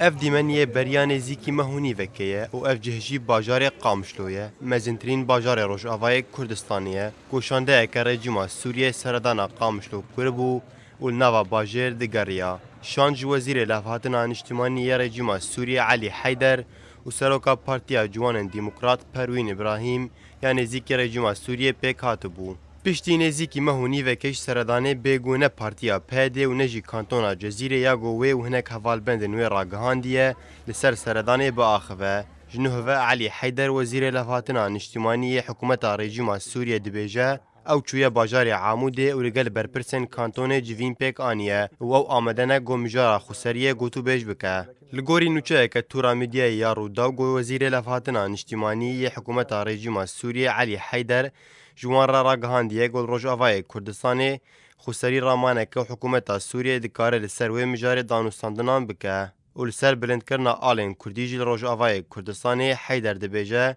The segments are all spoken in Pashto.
اف دیمنیه بریان زیکی مهونی وکیه و اف جهجی باجار قامشلویه مزنترین باجار روجاوای کردستانیه گوشانده اکر رژیم سوریه سردان قامشلو کربو و نوا باجر دگریا شانج وزیر لفاتن انشتمانی رژیم سوریه علی حیدر و سروکا پارتیا جوان دموکرات پروین ابراهیم یعنی زیکی رژیم سوریه پیک هاتبو پشتی نزیکی مهونی و کش سردانه بگونه پارتیا پهده و نجی کانتونا جزیره یا گوه و هنک حوالبند نوی راگهاندیه لسر سردانه با آخوه جنوه علی حیدر وزیر لفاتنا نشتیمانی حکومت رژیم سوریه دبیجه او چویا باجار عاموده و لگل برپرسن کانتون جوین پیک آنیه و او آمدنه گومجارا خسریه گوتو بیج بکه لگوری نوچه که تورا میدیا یارو داو گو وزیر لفاتنا نشتیمانی حکومت رژیم سوریه علی حیدر جوان را راگهاندیه گل روجاوای کردستان خسری رامانه که حکومت سوریه دکاره لسر و مجار دانوستاندنان بکه و لسر بلند کرنا آلین کردیج روجاوای کردستان حیدر دبیجه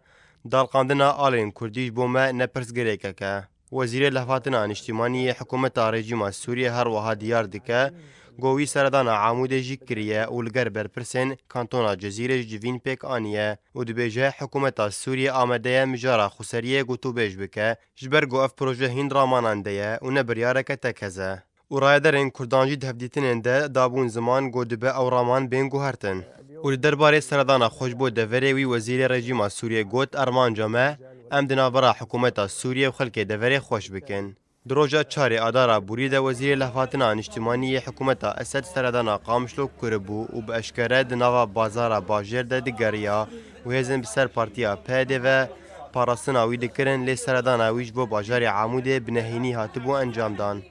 دالقاندنا آلین کردیج بومه نپرس گریکه که وزیر لفاتنا انشتیمانی حکومت رژیم سوریه هر وها دیار دکه گوی سردان عامود جی کریه و لگر برپرسن کانتونا جزیره جوین پیک آنیه و دبیجه حکومت سوریه آمده مجارا خسریه گوتو بیج بکه جبر گو اف پروژه هند راماننده و نبریاره که تکزه و رایدرین کردانجی دهفدیتننده دابون زمان گو دبه او رامان بین گوهرتن و لدرباره سردان خوشبو دوره وی وزیر رژیم سوریه گوت ارمان جامع ام دنابرا حکومت سوریه و خلک دوره خوش بکن دروجا چاری آدارا بورید وزیر لفاتنا انشتمانی حکومت اسد سردان قامشلو کربو و به اشکره دناوا بازارا باجر ده دگریا و هزن بسر پارتیا پیده و پاراستناوی دکرن لی سردان ویج بو باجار عاموده بنهینی هاتبو انجام دان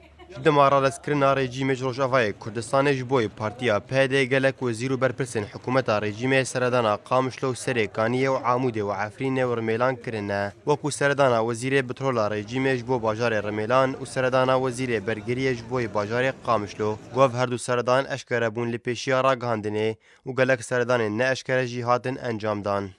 دمارا لسکرنا رژیم روجاوای کردستان جبوی پارتیا پیده گلک وزیر و برپرسن حکومت رژیم سردان قامشلو سریکانیه و عاموده و عفرین و رمیلان کرنه وکو سردان وزیر بترول رژیم جبو باجار رمیلان و سردان وزیر برگری جبوی باجار قامشلو گوف هر دو سردان اشکره بون لپیشیا را گاندنه و گلک سردان نه اشکره جهاتن انجام دان